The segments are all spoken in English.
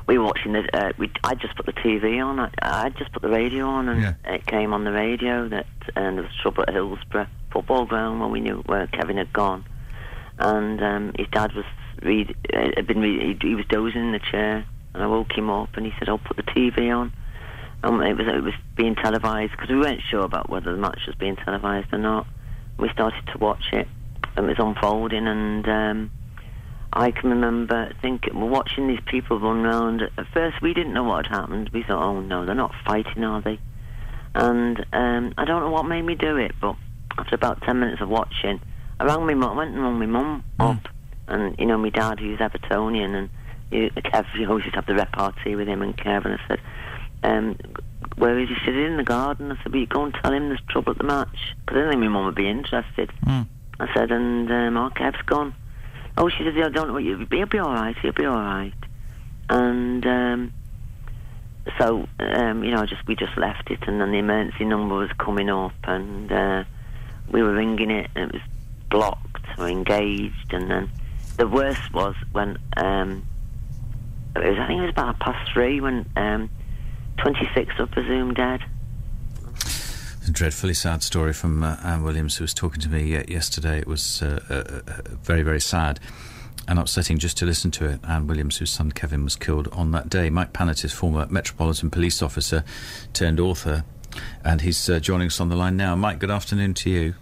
we were watching it. I just put the TV on. I just put the radio on, and it came on the radio that there was trouble at Hillsborough football ground when we knew where Kevin had gone, and his dad was he was dozing in the chair, and I woke him up, and he said, "I'll put the TV on." It was being televised because we weren't sure about whether the match was being televised or not. We started to watch it, and it was unfolding, and I can remember we're watching these people run around. At first, we didn't know what had happened. We thought, "Oh no, they're not fighting, are they?" And I don't know what made me do it, but after about 10 minutes of watching, I went and rang my mum up, and my dad, who's Evertonian, and Kev, you always used to have the repartee with him and Kev, and I said, where is he? Sitting in the garden. I said, "Will you go and tell him there's trouble at the match?" Because I didn't think my mum would be interested. I said, and Kev's gone. Oh, she said, "I don't know what he'll be all right. He'll be all right." And so we just left it, and then the emergency number was coming up, and we were ringing it, and it was blocked or engaged, and then the worst was when I think it was about 3:30 when 26 were presumed dead. A dreadfully sad story from Anne Williams, who was talking to me yesterday. It was very, very sad and upsetting just to listen to it. Anne Williams, whose son Kevin was killed on that day. Mike Pannett is former Metropolitan Police officer turned author, and he's joining us on the line now. Mike, good afternoon to you.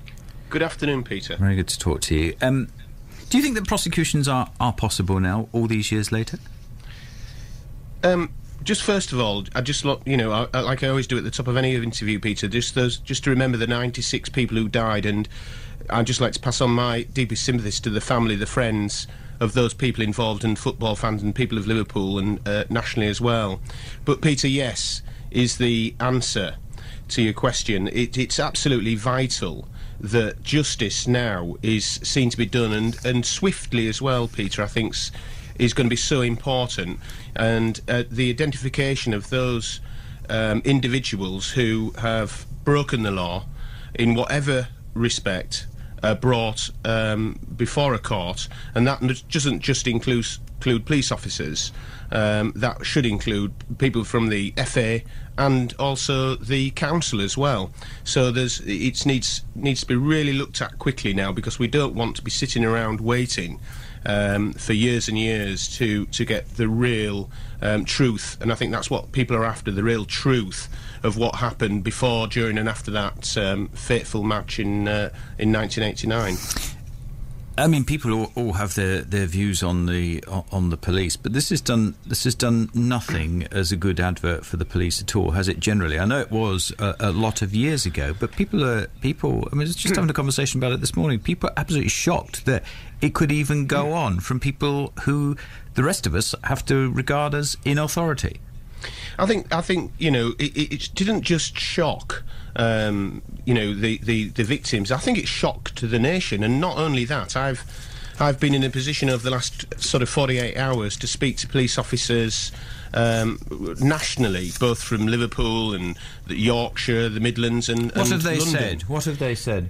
Good afternoon, Peter. Very good to talk to you. Do you think that prosecutions are possible now, all these years later? Just first of all, I just like I always do at the top of any interview, Peter, just to remember the 96 people who died, and I'd just like to pass on my deepest sympathies to the family, the friends of those people involved, and football fans and people of Liverpool, and nationally as well. But Peter, yes, is the answer to your question. It's absolutely vital that justice now is seen to be done, and swiftly as well, Peter, I think is going to be so important, and the identification of those individuals who have broken the law in whatever respect brought before a court, and that doesn't just include police officers, that should include people from the FA and also the council as well. So it needs to be really looked at quickly now, because we don't want to be sitting around waiting for years and years to get the real truth, and I think that's what people are after, the real truth of what happened before, during and after that fateful match in 1989. I mean, people all have their views on the police, but this has done nothing as a good advert for the police at all, has it? Generally, I know it was a lot of years ago, but people. I mean, I was just having a conversation about it this morning. People are absolutely shocked that it could even go on from people who the rest of us have to regard as in authority. I think it didn't just shock the victims. I think it shocked the nation, and not only that, I've been in a position over the last sort of 48 hours to speak to police officers nationally, both from Liverpool and Yorkshire, the Midlands, and What have they London. said? What have they said?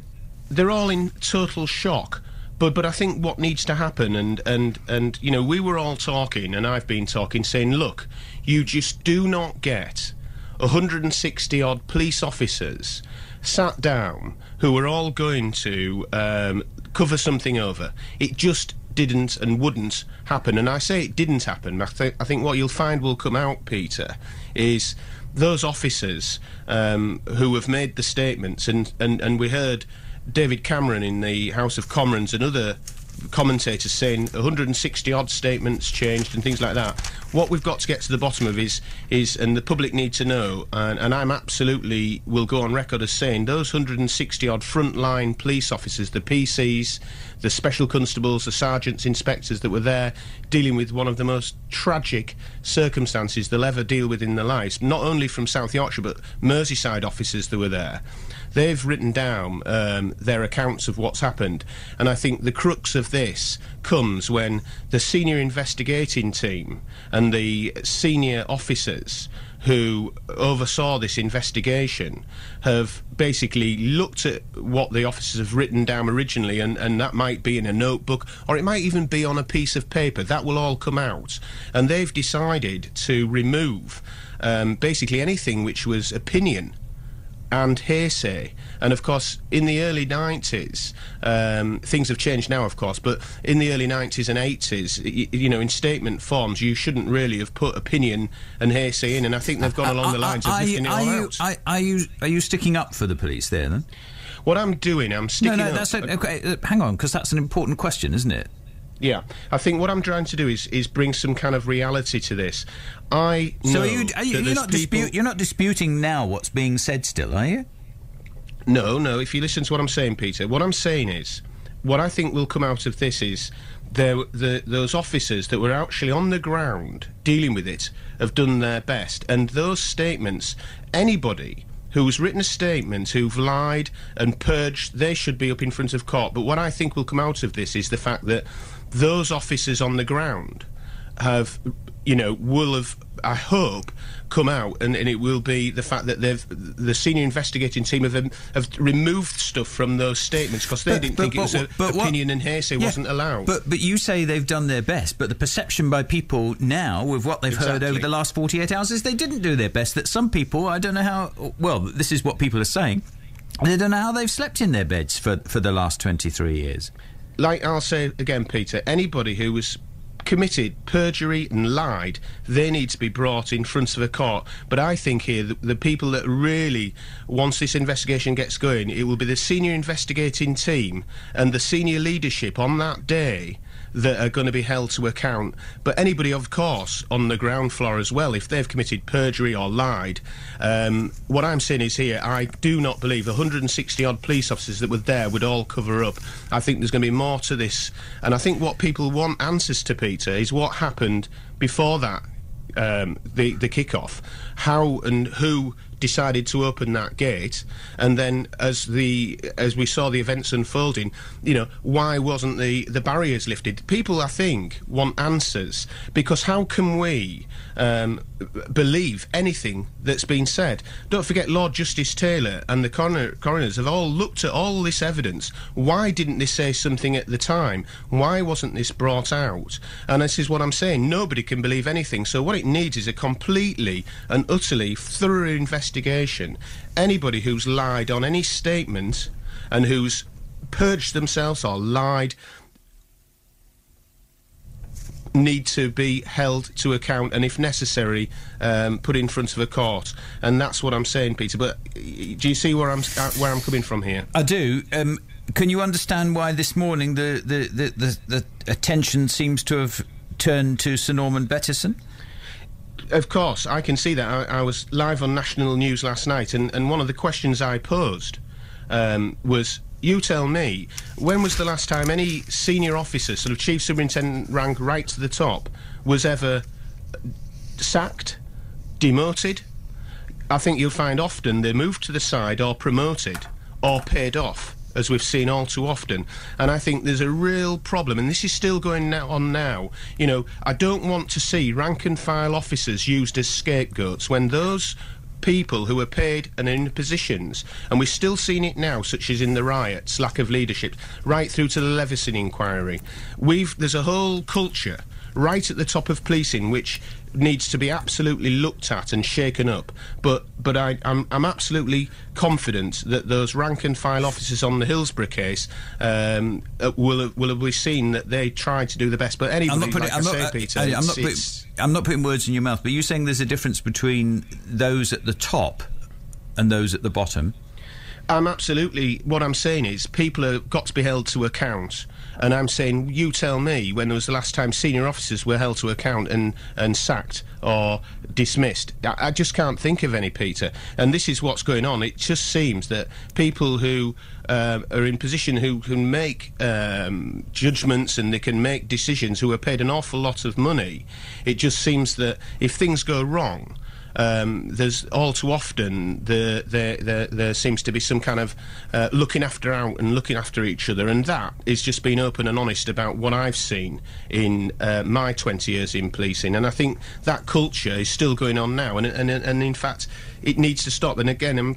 They're all in total shock. But I think what needs to happen, and we were all talking, and I've been talking, saying, look, you just do not get 160 odd police officers sat down who were all going to cover something over. It just didn't and wouldn't happen, and I say it didn't happen. I think what you'll find will come out, Peter, is those officers who have made the statements, and we heard David Cameron in the House of Commons and other commentators saying 160 odd statements changed and things like that. What we've got to get to the bottom of is and the public need to know, and I'm absolutely will go on record as saying those 160 odd frontline police officers, the PCs, the special constables, the sergeants, inspectors that were there dealing with one of the most tragic circumstances they'll ever deal with in their lives, not only from South Yorkshire but Merseyside officers that were there. They've written down their accounts of what's happened, and I think the crux of this comes when the senior investigating team and the senior officers who oversaw this investigation have basically looked at what the officers have written down originally, and that might be in a notebook, or it might even be on a piece of paper. That will all come out. And they've decided to remove basically anything which was opinion and hearsay. And of course, in the early 90s, things have changed now, of course, but in the early 90s and 80s, you know, in statement forms, you shouldn't really have put opinion and hearsay in, and I think they've gone along the lines of lifting it all out. Are you sticking up for the police there, then? What I'm doing, I'm sticking up... That's okay, hang on, because that's an important question, isn't it? Yeah, I think what I'm trying to do is bring some kind of reality to this. I know you're not disputing now what's being said still, are you? No, if you listen to what I'm saying, Peter, what I'm saying is, what I think will come out of this is those officers that were actually on the ground dealing with it have done their best, and those statements, anybody who's written a statement, who've lied and purged, they should be up in front of court. But what I think will come out of this is the fact that those officers on the ground have, will have, I hope, come out, and it will be the fact that the senior investigating team have removed stuff from those statements because they didn't think it was opinion and hearsay wasn't allowed. But you say they've done their best, but the perception by people now, with what they've heard over the last 48 hours, is they didn't do their best, that some people, I don't know how, well, this is what people are saying, they don't know how they've slept in their beds for the last 23 years. Like I'll say again, Peter, anybody who was committed perjury and lied, they need to be brought in front of a court. But I think here the people that really, once this investigation gets going, it will be the senior investigating team and the senior leadership on that day that are going to be held to account. But anybody, of course, on the ground floor as well, if they've committed perjury or lied, what I'm saying is here, I do not believe 160-odd police officers that were there would all cover up. I think there's going to be more to this. And I think what people want answers to, Peter, is what happened before that, the kick-off, how and who decided to open that gate, and then as we saw the events unfolding, why wasn't the barriers lifted? People, I think, want answers, because how can we believe anything that's been said? Don't forget, Lord Justice Taylor and the coroners have all looked at all this evidence. Why didn't they say something at the time? Why wasn't this brought out? And this is what I'm saying, nobody can believe anything, so what it needs is a completely and utterly thorough investigation. Anybody who's lied on any statement and who's purged themselves or lied need to be held to account, and if necessary put in front of a court. And that's what I'm saying, Peter. But do you see where I'm coming from here? I do. Can you understand why this morning the attention seems to have turned to Sir Norman Bettison? Of course, I can see that. I was live on national news last night, and one of the questions I posed was, you tell me, when was the last time any senior officer, sort of chief superintendent rank right to the top, was ever sacked, demoted? I think you'll find often they're moved to the side or promoted or paid off, as we've seen all too often. And I think there's a real problem, and this is still going on now. I don't want to see rank-and-file officers used as scapegoats when those people who are paid and in positions, and we're still seeing it now, such as in the riots, lack of leadership, right through to the Leveson inquiry. There's a whole culture right at the top of policing which needs to be absolutely looked at and shaken up. But I'm absolutely confident that those rank and file officers on the Hillsborough case will have seen that they tried to do the best. But anybody, Peter, I'm not putting words in your mouth, but you're saying there's a difference between those at the top and those at the bottom. What I'm saying is people have got to be held to account, and I'm saying, you tell me when was the last time senior officers were held to account and sacked or dismissed. I just can't think of any, Peter, and this is what's going on. It just seems that people who are in position, who can make judgments and they can make decisions, who are paid an awful lot of money, it just seems that if things go wrong, there's all too often there seems to be some kind of looking after each other, and that is just being open and honest about what I've seen in my 20 years in policing, and I think that culture is still going on now, and in fact it needs to stop. And again,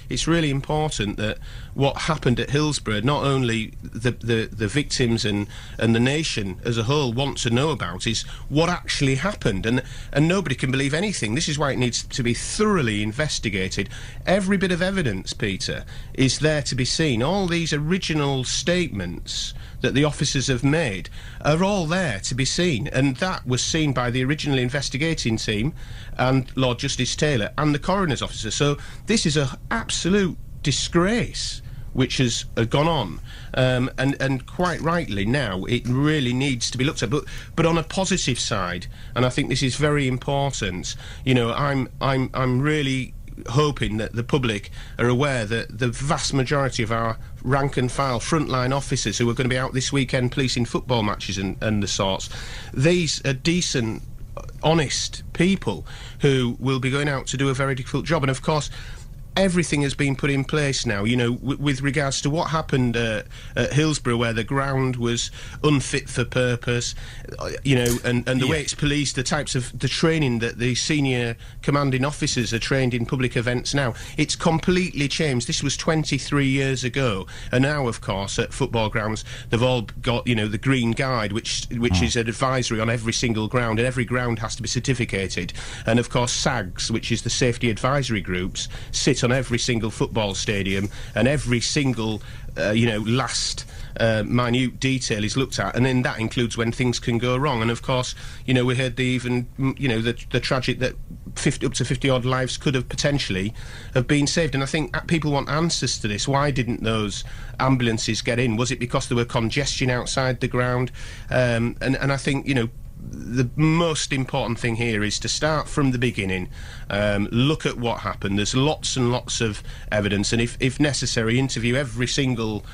it's really important that what happened at Hillsborough, not only the victims and the nation as a whole want to know about, is what actually happened, and nobody can believe anything. This is why it needs to be thoroughly investigated. Every bit of evidence, Peter, is there to be seen. All these original statements that the officers have made are all there to be seen, and that was seen by the original investigating team and Lord Justice Taylor and the coroner's officer. So this is an absolute disgrace which has gone on, and quite rightly now it really needs to be looked at, but on a positive side, and I think this is very important. I'm really hoping that the public are aware that the vast majority of our rank and file frontline officers who are going to be out this weekend policing football matches and the sorts, these are decent, honest people who will be going out to do a very difficult job. And of course, everything has been put in place now, with regards to what happened at Hillsborough, where the ground was unfit for purpose, and the way it's policed, the training that the senior commanding officers are trained in public events now, it's completely changed. This was 23 years ago, and now, of course, at football grounds, they've all got, the Green Guide, which is an advisory on every single ground, and every ground has to be certificated. And, of course, SAGs, which is the Safety Advisory Groups, sit on every single football stadium, and every single last minute detail is looked at, and then that includes when things can go wrong. And of course, we heard the tragic that up to 50 odd lives could have potentially have been saved. And I think people want answers to this. Why didn't those ambulances get in? Was it because there were congestion outside the ground? And I think the most important thing here is to start from the beginning, look at what happened. There's lots and lots of evidence, and if necessary, interview every single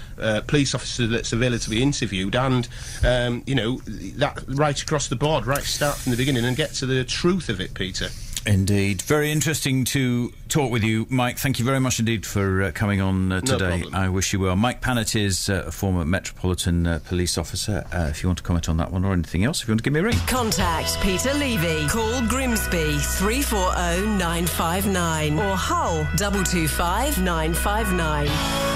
police officer that's available to be interviewed, and that right across the board, right, start from the beginning and get to the truth of it, Peter. Indeed. Very interesting to talk with you, Mike. Thank you very much indeed for coming on today. No, I wish you well. Mike Pannett is a former Metropolitan Police officer. If you want to comment on that one or anything else, if you want to give me a ring. Contact Peter Levy. Call Grimsby 340 959 or Hull 225 959.